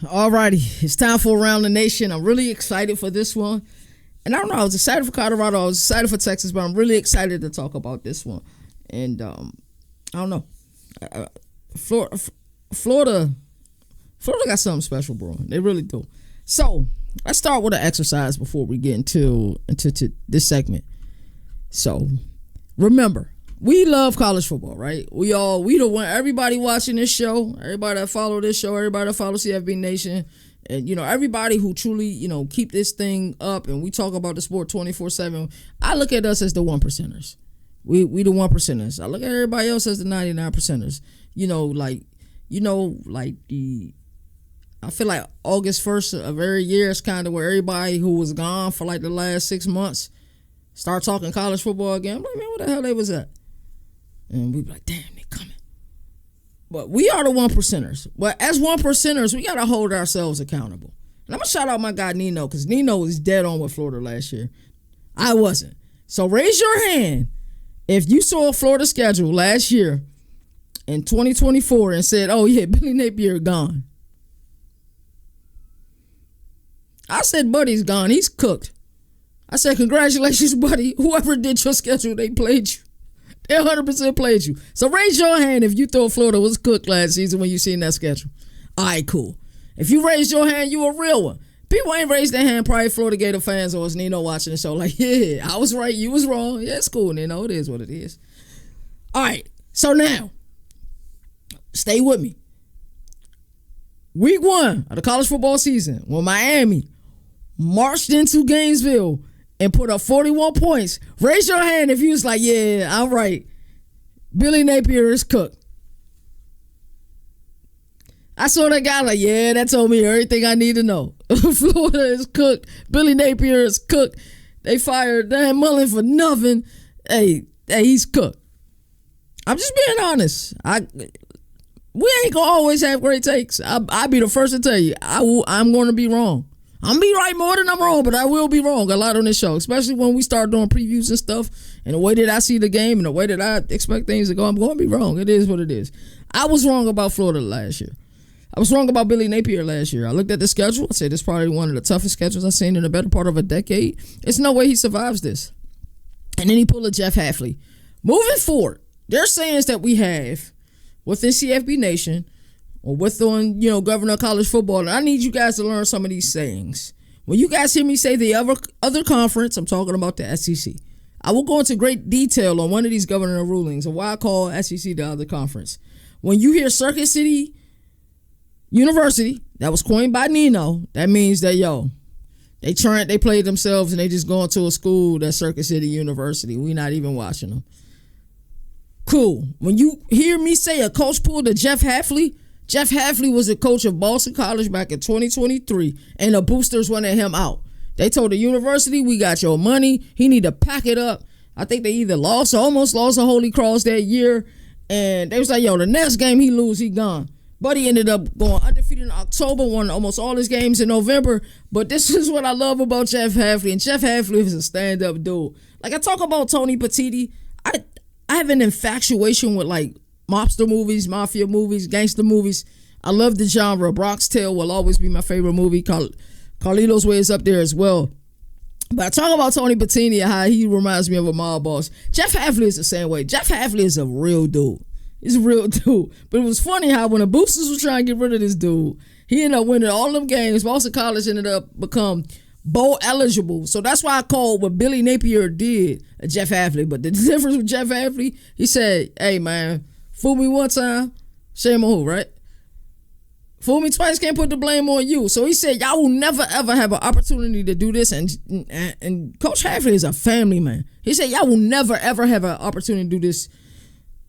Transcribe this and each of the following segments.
Alrighty, it's time for Around the Nation. I'm really excited for this one. And I don't know, I was excited for Colorado, I was excited for Texas, but I'm really excited to talk about this one. And I don't know. Florida got something special, bro. They really do. So let's start with an exercise before we get into this segment. So remember, we love college football, right? We the one. Everybody watching this show, everybody that follow this show, everybody that follow CFB Nation, and everybody who truly keep this thing up, and we talk about the sport 24/7. I look at us as the 1%ers. We the 1%ers. I look at everybody else as the 99%ers. I feel like August 1st of every year is kind of where everybody who was gone for like the last 6 months start talking college football again. I'm like, man, what the hell they was at? And we be like, damn, they coming. But we are the 1%ers. But as 1%ers, we got to hold ourselves accountable. And I'm going to shout out my guy Nino, because Nino was dead on with Florida last year. I wasn't. So raise your hand if you saw a Florida schedule last year in 2024 and said, oh, yeah, Billy Napier gone. I said, buddy's gone. He's cooked. I said, congratulations, buddy. Whoever did your schedule, they played you. They 100% played you. So raise your hand if you thought Florida was cooked last season when you seen that schedule. All right, cool. If you raised your hand, you a real one. People ain't raised their hand, probably Florida Gator fans, or it's Nino watching the show like, yeah, I was right, you was wrong. Yeah, it's cool, Nino. It is what it is. All right, so now, stay with me. Week 1 of the college football season, when Miami marched into Gainesville and put up 41 points. Raise your hand if you was like, yeah, I'm right. Billy Napier is cooked. I saw that guy like, yeah, that told me everything I need to know. Florida is cooked. Billy Napier is cooked. They fired Dan Mullen for nothing. Hey, he's cooked. I'm just being honest. We ain't gonna always have great takes. I'll be the first to tell you, I'm going to be wrong. I'm be right more than I'm wrong, but I will be wrong a lot on this show, especially when we start doing previews and stuff, and the way that I see the game and the way that I expect things to go, I'm going to be wrong. It is what it is. I was wrong about Florida last year. I was wrong about Billy Napier last year. I looked at the schedule. I said, this is probably one of the toughest schedules I've seen in the better part of a decade. There's no way he survives this. And then he pulled a Jeff Hafley. Moving forward, there's sayings that we have within CFB Nation or within, Governor of College Football. And I need you guys to learn some of these sayings. When you guys hear me say the other conference, I'm talking about the SEC. I will go into great detail on one of these governor rulings and why I call SEC the other conference. When you hear Circuit City University, that was coined by Nino, that means that, they played themselves and they just going to a school that's Circuit City University. We not even watching them. Cool. When you hear me say a coach pulled a Jeff Hafley was a coach of Boston College back in 2023, and the boosters wanted him out. They told the university, we got your money. He need to pack it up. I think they either lost or almost lost a Holy Cross that year, and they was like, the next game he lose, he gone. But he ended up going undefeated in October, won almost all his games in November. But this is what I love about Jeff Hafley, and Jeff Hafley is a stand-up dude. Like I talk about Tony Petitti, I have an infatuation with like mobster movies, mafia movies, gangster movies. I love the genre. Bronx Tale will always be my favorite movie. Carlito's Way is up there as well. But I talk about Tony Petitti and how he reminds me of a mob boss. Jeff Hafley is the same way. Jeff Hafley is a real dude. He's a real dude. But it was funny how when the boosters was trying to get rid of this dude, he ended up winning all them games. Boston College ended up become bowl eligible. So that's why I called what Billy Napier did a Jeff Hafley. But the difference with Jeff Hafley, he said, hey, man, fool me one time, shame on who, right? Fool me twice, can't put the blame on you. So he said, y'all will never, ever have an opportunity to do this. And Coach Hafley is a family man. He said, y'all will never, ever have an opportunity to do this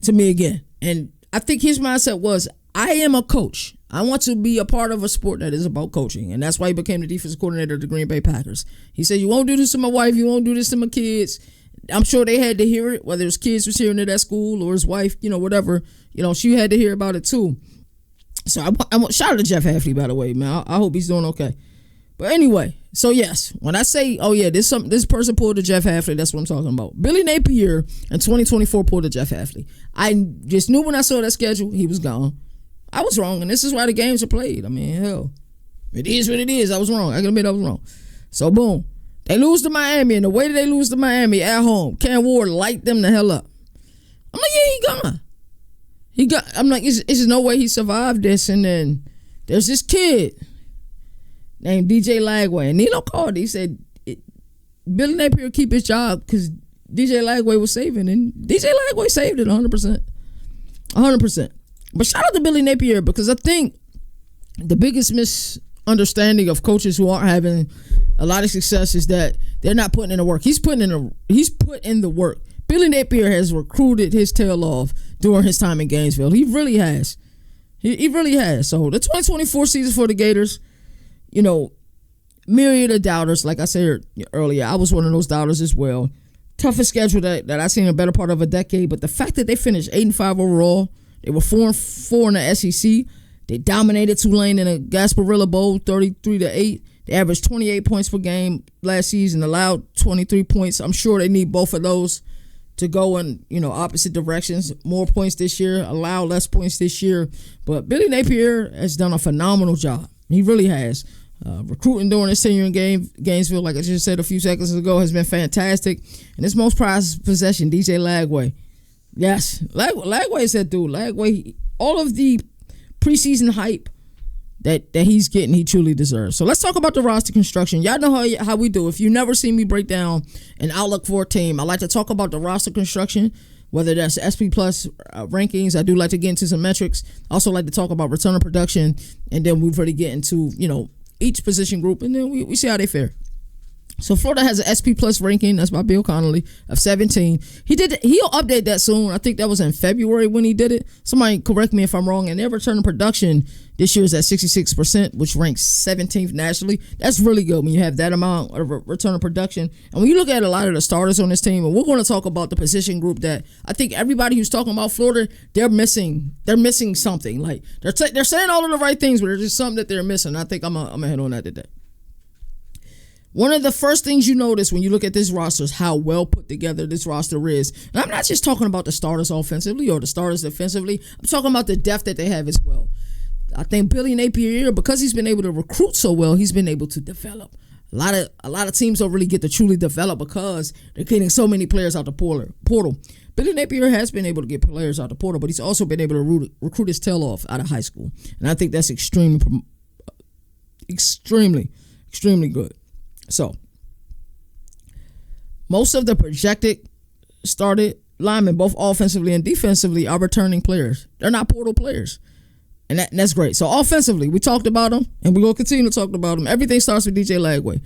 to me again. And I think his mindset was, I am a coach. I want to be a part of a sport that is about coaching. And that's why he became the defensive coordinator of the Green Bay Packers. He said, you won't do this to my wife. You won't do this to my kids. I'm sure they had to hear it, whether his kids was hearing it at school or his wife, whatever. She had to hear about it too. So I want shout out to Jeff Hafley, by the way, man. I hope he's doing okay. But anyway, so yes, when I say, oh yeah, this person pulled the Jeff Hafley, that's what I'm talking about. Billy Napier in 2024 pulled the Jeff Hafley. I just knew when I saw that schedule, he was gone. I was wrong, and this is why the games are played. I mean, hell, It is what it is. I was wrong. I can admit I was wrong. So, boom. They lose to Miami, and the way that they lose to Miami at home, Cam Ward light them the hell up. I'm like, yeah, he gone. I'm like, it's no way he survived this. And then there's this kid named DJ Lagway. And Nino called. He said, Billy Napier keep his job because DJ Lagway was saving. And DJ Lagway saved it 100%. 100%. But shout out to Billy Napier, because I think the biggest misunderstanding of coaches who aren't having a lot of success is that they're not putting in the work. He's put in the work. Billy Napier has recruited his tail off during his time in Gainesville. He really has. He really has. So the 2024 season for the Gators, myriad of doubters. Like I said earlier, I was one of those doubters as well. Toughest schedule that I've seen in a better part of a decade. But the fact that they finished 8-5 overall, they were 4-4 in the SEC. They dominated Tulane in a Gasparilla Bowl, 33-8. They averaged 28 points per game last season, allowed 23 points. I'm sure they need both of those to go in, opposite directions. More points this year, allow less points this year. But Billy Napier has done a phenomenal job. He really has. Recruiting during his tenure in Gainesville, like I just said a few seconds ago, has been fantastic. And his most prized possession, DJ Lagway. Yes, Lagway is that dude. Lagway, all of the preseason hype that he's getting, he truly deserves. So let's talk about the roster construction. Y'all know how we do. If you never see me break down an outlook for a team, I like to talk about the roster construction, whether that's SP Plus rankings. I do like to get into some metrics. I also like to talk about return on production, and then we really get into, each position group, and then we see how they fare. So Florida has an SP Plus ranking, that's by Bill Connolly, of 17. He'll update that soon. I think that was in February when he did it. Somebody correct me if I'm wrong. And their return on production this year is at 66%, which ranks 17th nationally. That's really good when you have that amount of return on production. And when you look at a lot of the starters on this team, and we're going to talk about the position group that I think everybody who's talking about Florida, they're missing something. Like they're saying all of the right things, but there's just something that they're missing. I think I'm gonna hit on that today. One of the first things you notice when you look at this roster is how well put together this roster is. And I'm not just talking about the starters offensively or the starters defensively. I'm talking about the depth that they have as well. I think Billy Napier, because he's been able to recruit so well, he's been able to develop. A lot of teams don't really get to truly develop because they're getting so many players out the portal. Billy Napier has been able to get players out the portal, but he's also been able to recruit his tail off out of high school. And I think that's extremely good. So, most of the projected started linemen, both offensively and defensively, are returning players. They're not portal players. And that's great. So, offensively, we talked about them, and we're going to continue to talk about them. Everything starts with DJ Lagway.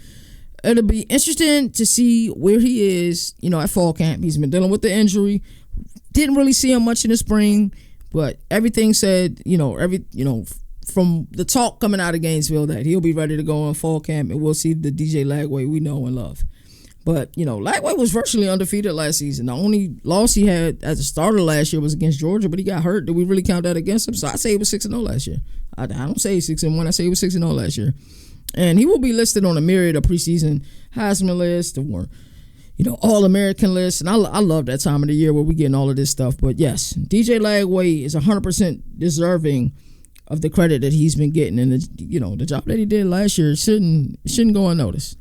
It'll be interesting to see where he is, at fall camp. He's been dealing with the injury. Didn't really see him much in the spring, but everything said, from the talk coming out of Gainesville that he'll be ready to go in fall camp, and we'll see the DJ Lagway we know and love. But, Lagway was virtually undefeated last season. The only loss he had as a starter last year was against Georgia, but he got hurt. Did we really count that against him? So I say he was 6-0 last year. I don't say he's 6-1. I say he was 6-0 last year. And he will be listed on a myriad of preseason Heisman lists or, All-American lists. And I love that time of the year where we getting all of this stuff. But, yes, DJ Lagway is 100% deserving of the credit that he's been getting, and the job that he did last year shouldn't go unnoticed.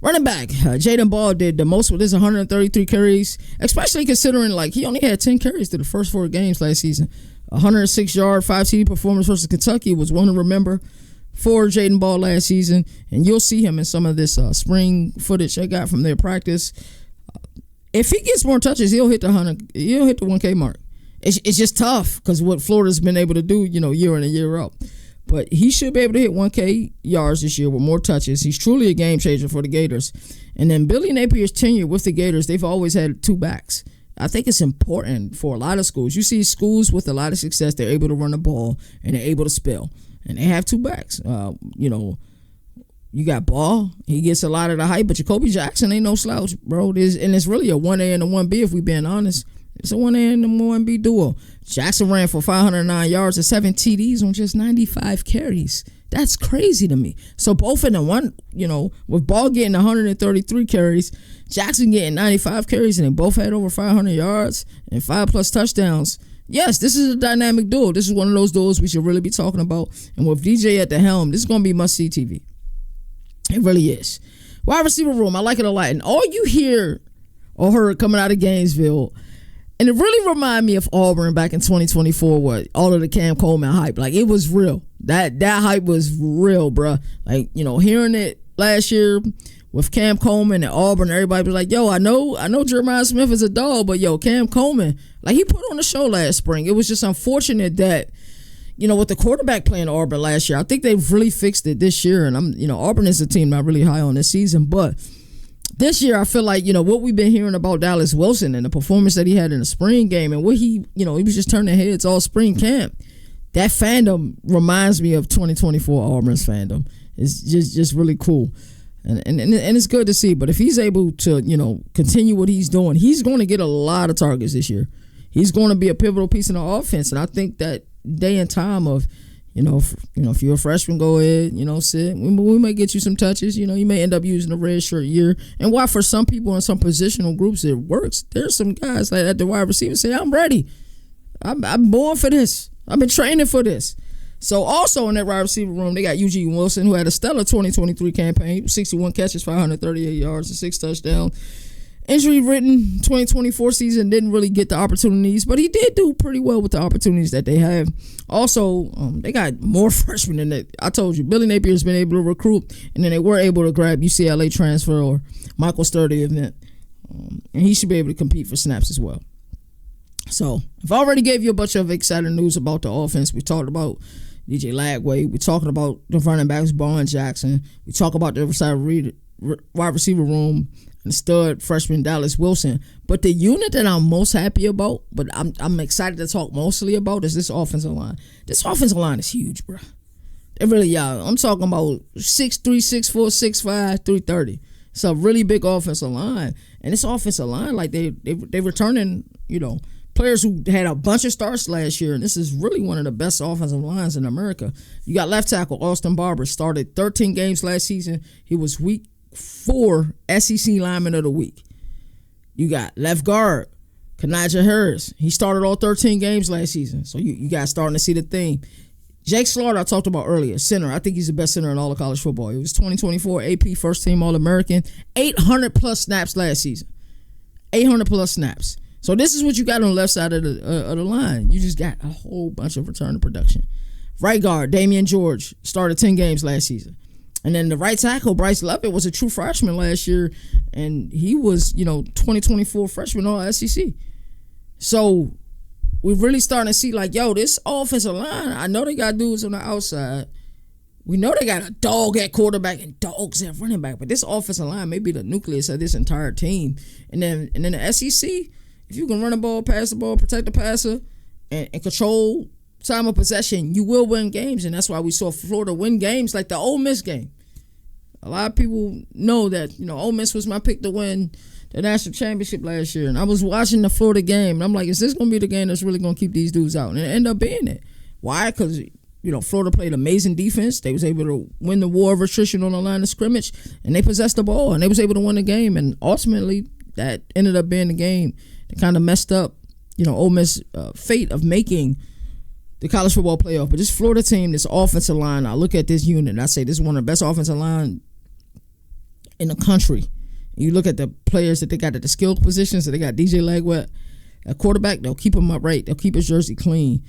Running back, Jaden Baugh did the most with his 133 carries, especially considering he only had 10 carries through the first 4 games last season. 106-yard, 5 TD performance versus Kentucky was one to remember for Jaden Baugh last season, and you'll see him in some of this spring footage I got from their practice. If he gets more touches, he'll hit the 1K mark. It's just tough because what Florida's been able to do, year in and year out. But he should be able to hit 1K yards this year with more touches. He's truly a game changer for the Gators. And then Billy Napier's tenure with the Gators, they've always had 2 backs. I think it's important for a lot of schools. You see schools with a lot of success, they're able to run the ball and they're able to spell. And they have 2 backs. You got Baugh. He gets a lot of the hype, but Jakobi Jackson ain't no slouch, bro. And it's really a 1A and a 1B if we being honest. It's a 1A and a 1B duo. Jackson ran for 509 yards and 7 TDs on just 95 carries. That's crazy to me. So both in the one, with Baugh getting 133 carries, Jackson getting 95 carries, and they both had over 500 yards and 5+ touchdowns. yes, this is a dynamic duo. This is one of those duos we should really be talking about. And with DJ at the helm, this is going to be must-see TV. It really is. Wide receiver room, I like it a lot. And all you hear or heard coming out of Gainesville, and it really reminded me of Auburn back in 2024, what all of the Cam Coleman hype. Like, it was real. That hype was real, bruh. Like, hearing it last year with Cam Coleman and Auburn, everybody was like, yo, I know Jeremiah Smith is a dog, but yo, Cam Coleman, like, he put on a show last spring. It was just unfortunate that, with the quarterback playing Auburn last year, I think they've really fixed it this year. And Auburn is a team not really high on this season, but this year I feel like, what we've been hearing about Dallas Wilson and the performance that he had in the spring game and what he was just turning heads all spring camp. That fandom reminds me of 2024 Auburn's fandom. It's just really cool. And it's good to see. But if he's able to, continue what he's doing, he's going to get a lot of targets this year. He's going to be a pivotal piece in the offense. And I think that day and time of, if you're a freshman, go ahead, sit. We may get you some touches. You may end up using a red shirt year. And why for some people in some positional groups it works. There's some guys like at the wide receiver say, I'm ready. I'm born for this. I've been training for this. So also in that wide receiver room, they got Eugene Wilson, who had a stellar 2023 campaign, 61 catches, 538 yards, and 6 touchdowns. Injury-ridden 2024 season, didn't really get the opportunities, but he did do pretty well with the opportunities that they have. Also, they got more freshmen than that. I told you, Billy Napier has been able to recruit, and then they were able to grab UCLA transfer or Michael Sturdy event, and he should be able to compete for snaps as well. So, I've already gave you a bunch of exciting news about the offense. We talked about DJ Lagway. We're talking about the running backs, Baugh and Jackson. We talk about the wide receiver room and stud freshman Dallas Wilson. But the unit that I'm most happy about, but I'm excited to talk mostly about, is this offensive line. This offensive line is huge, bro. It really, I'm talking about 6'3", 6'4", 6'5", 330. It's a really big offensive line. And this offensive line, like they returning, players who had a bunch of starts last year, and this is really one of the best offensive lines in America. You got left tackle Austin Barber, started 13 games last season. He was week 4 SEC Lineman of the Week. You got left guard Kanijah Harris. He started all 13 games last season. So you guys starting to see the theme. Jake Slaughter, I talked about earlier, center. I think he's the best center in all of college football. He was 2024 AP first team All-American, 800-plus snaps last season. 800-plus snaps. So this is what you got on the left side of the line. You just got a whole bunch of return to production. Right guard, Damian George, started 10 games last season. And then the right tackle, Bryce Lovett, was a true freshman last year, and he was, 2024 freshman All-SEC. So we're really starting to see, like, this offensive line, I know they got dudes on the outside. We know they got a dog at quarterback and dogs at running back, but this offensive line may be the nucleus of this entire team. And then the SEC, if you can run the ball, pass the ball, protect the passer, and control time of possession, you will win games. And that's why we saw Florida win games like the Ole Miss game. A lot of people know that, Ole Miss was my pick to win the national championship last year. And I was watching the Florida game, and I'm like, is this going to be the game that's really going to keep these dudes out? And it ended up being it. Why? Because, Florida played amazing defense. They was able to win the war of attrition on the line of scrimmage, and they possessed the ball, and they was able to win the game. And ultimately, that ended up being the game that kind of messed up, Ole Miss fate of making the college football playoff. But this Florida team, this offensive line, I look at this unit and I say this is one of the best offensive line in the country. You look at the players that they got at the skill positions. So they got DJ Lagway at quarterback. They'll keep him upright. They'll keep his jersey clean.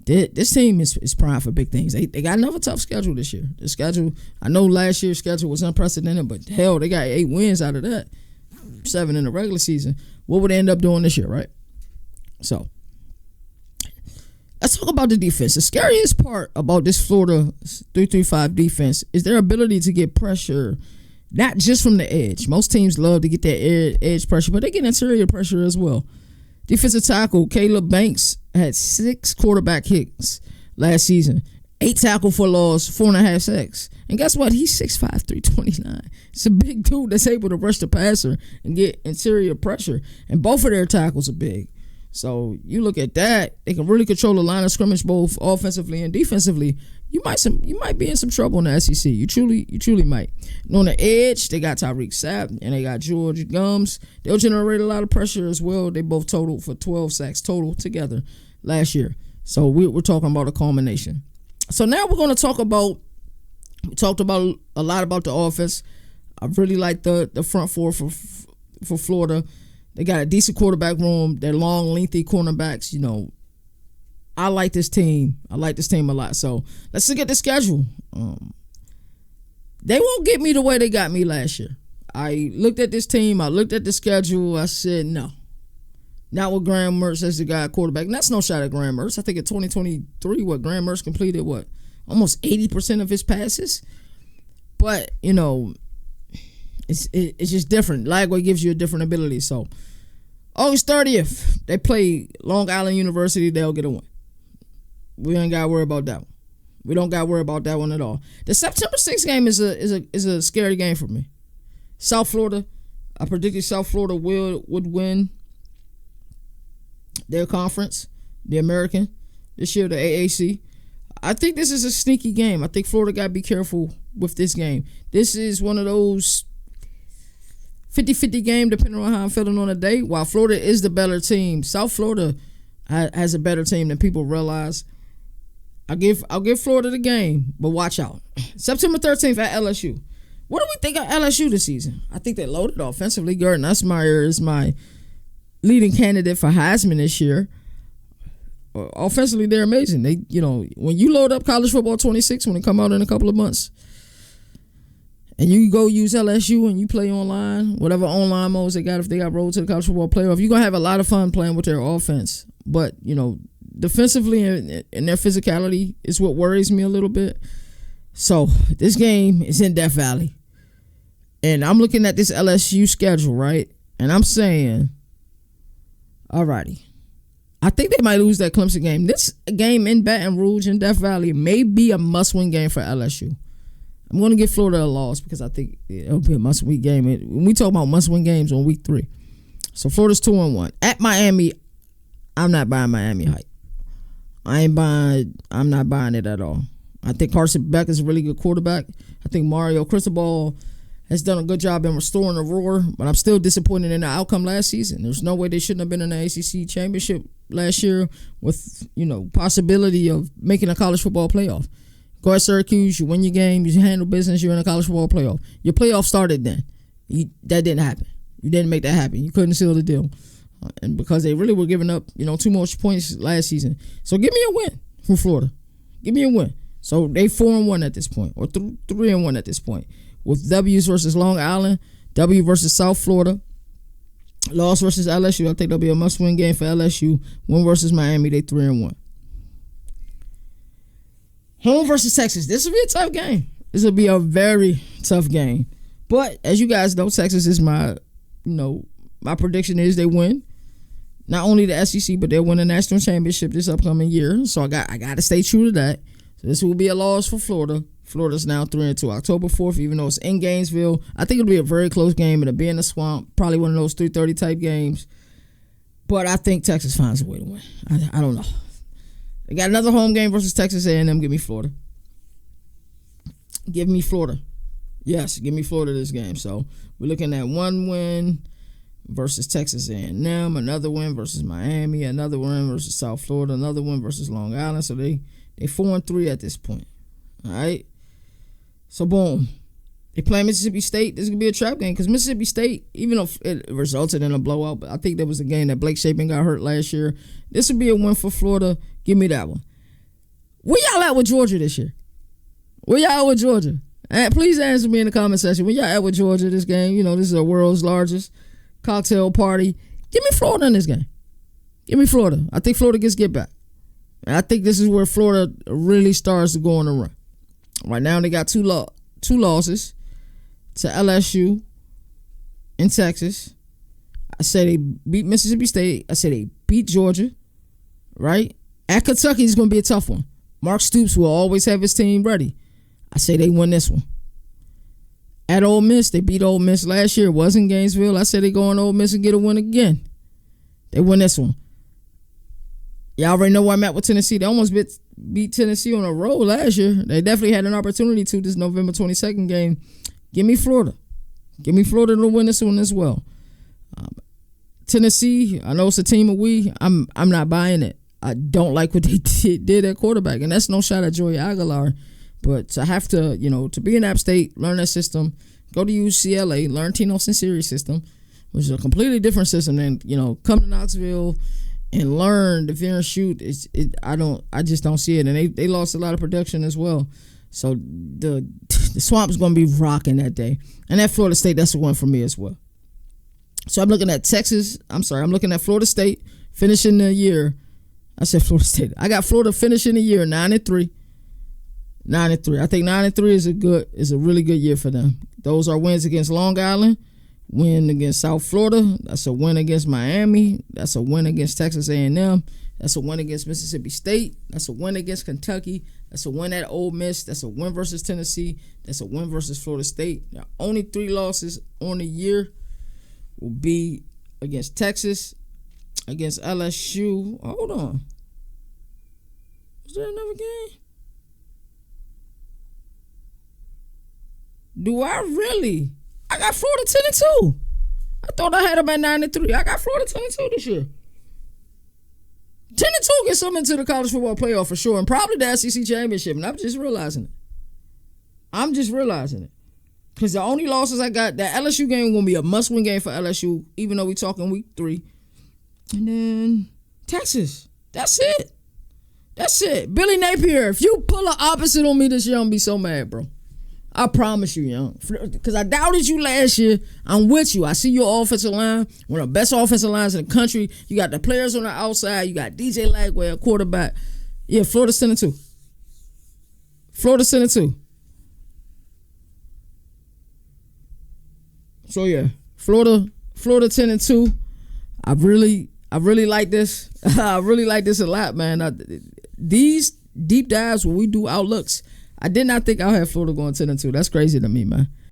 This team is primed for big things. They got another tough schedule this year. The schedule, I know last year's schedule was unprecedented, but hell, they got 8 wins out of that. 7 in the regular season. What would they end up doing this year, right? So let's talk about the defense. The scariest part about this Florida 3-3-5 defense is their ability to get pressure, not just from the edge. Most teams love to get that edge pressure, but they get interior pressure as well. Defensive tackle Caleb Banks had 6 quarterback hits last season, 8 tackle for loss, 4.5 sacks. And guess what? He's 6'5", 329. It's a big dude that's able to rush the passer and get interior pressure. And both of their tackles are big. So you look at that, they can really control the line of scrimmage both offensively and defensively. You might be in some trouble in the SEC. You truly might. And on the edge, they got Tyreek Sapp and they got George Gums. They'll generate a lot of pressure as well. They both totaled for 12 sacks total together last year. So we're talking about a culmination. So now we're going to talk about, we talked about a lot about the offense. I really like the front four for Florida. They got a decent quarterback room. They're long, lengthy cornerbacks. You know, I like this team. I like this team a lot. So let's look at the schedule. They won't get me the way they got me last year. I looked at this team. I looked at the schedule. I said, no. Not with Graham Mertz as the guy quarterback. And that's no shot at Graham Mertz. I think in 2023, Graham Mertz completed, almost 80% of his passes. But, you know, it's just different. Lagway gives you a different ability. So, August 30th, they play Long Island University. They'll get a win. We ain't got to worry about that one. We don't got to worry about that one at all. The September 6th game is a scary game for me. South Florida, I predicted South Florida would win their conference, the American, this year, the AAC. I think this is a sneaky game. I think Florida got to be careful with this game. This is one of those 50-50 game, depending on how I'm feeling on the day. While Florida is the better team, South Florida has a better team than people realize. I'll give Florida the game, but watch out. September 13th at LSU. What do we think of LSU this season? I think they loaded offensively. Garrett Nussmeier is my leading candidate for Heisman this year. Offensively, they're amazing. They, you know, when you load up College Football 26 when it come out in a couple of months, and you go use LSU and you play online, whatever online modes they got, if they got rolled to the College Football Playoff, you're going to have a lot of fun playing with their offense. But, you know, defensively and their physicality is what worries me a little bit. So, this game is in Death Valley. And I'm looking at this LSU schedule, right? And I'm saying, alrighty, I think they might lose that Clemson game. This game in Baton Rouge in Death Valley may be a must-win game for LSU. I'm going to give Florida a loss because I think it'll be a must-win game. When we talk about must-win games on week 3. So Florida's 2-1. At Miami, I'm not buying Miami hype. I'm not buying it at all. I think Carson Beck is a really good quarterback. I think Mario Cristobal has done a good job in restoring the roar, but I'm still disappointed in the outcome last season. There's no way they shouldn't have been in the ACC championship last year with, you know, possibility of making a college football playoff. Go at Syracuse, you win your game, you handle business, you're in a college football playoff. Your playoff started then. That didn't happen. You didn't make that happen. You couldn't seal the deal. And because they really were giving up, you know, too much points last season. So give me a win from Florida. Give me a win. So they 4-1 at this point, or 3-1 at this point. With W's versus Long Island, W versus South Florida, loss versus LSU. I think there'll be a must-win game for LSU. Win versus Miami, they 3-1. Home versus Texas. This will be a tough game. This will be a very tough game. But as you guys know, Texas is my prediction is they win. Not only the SEC, but they'll win the national championship this upcoming year. So I got to stay true to that. So this will be a loss for Florida. Florida's now 3-2. October 4th, even though it's in Gainesville, I think it'll be a very close game. It'll be in the swamp. Probably one of those 3:30 type games. But I think Texas finds a way to win. I don't know. They got another home game versus Texas A&M. Give me Florida. Give me Florida. Yes, give me Florida this game. So we're looking at one win versus Texas A&M, another win versus Miami, another win versus South Florida, another win versus Long Island. So they 4-3 at this point. All right. So boom, they play Mississippi State. This is gonna be a trap game because Mississippi State, even though it resulted in a blowout, but I think there was a game that Blake Shapen got hurt last year. This would be a win for Florida. Give me that one. Where y'all at with Georgia this year? Where y'all at with Georgia? Please answer me in the comment section. Where y'all at with Georgia this game? You know, this is the world's largest cocktail party. Give me Florida in this game. Give me Florida. I think Florida gets get back. And I think this is where Florida really starts to go on a run. Right now they got two losses to LSU and Texas. I say they beat Mississippi State. I say they beat Georgia. Right? At Kentucky is going to be a tough one. Mark Stoops will always have his team ready. I say they win this one. At Ole Miss, they beat Ole Miss last year. It was in Gainesville. I say they go on Ole Miss and get a win again. They win this one. Y'all already know where I'm at with Tennessee. They almost beat Tennessee on a roll last year. They definitely had an opportunity to this November 22nd game. Give me Florida. Give me Florida to win this one as well. Tennessee, I know it's a team of we. I'm not buying it. I don't like what they did at quarterback, and that's no shot at Joey Aguilar. But to have to, to be in App State, learn that system, go to UCLA, learn Tino Sinceri's system, which is a completely different system than, come to Knoxville and learn the veer and shoot. I just don't see it. And they lost a lot of production as well. So the Swamp's going to be rocking that day. And at Florida State, that's a win for me as well. So I'm looking at I'm looking at Florida State finishing the year. I said Florida State. I got Florida finishing the year 9-3. 9-3. I think 9-3 is a really good year for them. Those are wins against Long Island, win against South Florida. That's a win against Miami. That's a win against Texas A&M. That's a win against Mississippi State. That's a win against Kentucky. That's a win at Ole Miss. That's a win versus Tennessee. That's a win versus Florida State. Now, only 3 losses on the year will be against Texas, against LSU. Hold on. Is there another game? Do I really? I got Florida 10-2. I thought I had them at 9-3. I got Florida 10-2 this year. 10-2 gets them into the college football playoff for sure, and probably the SEC championship. And I'm just realizing it. Because the only losses I got, that LSU game going to be a must-win game for LSU, even though we talking week 3. And then Texas. That's it. Billy Napier, if you pull the opposite on me this year, I'm going to be so mad, bro. I promise you, young. Because I doubted you last year. I'm with you. I see your offensive line. One of the best offensive lines in the country. You got the players on the outside. You got DJ Lagway, a quarterback. Yeah, Florida's 10-2. Florida's 10-2. So, yeah. Florida 10-2. I really like this. I really like this a lot, man. These deep dives when we do outlooks, I did not think I'll have Florida going 10-2. That's crazy to me, man.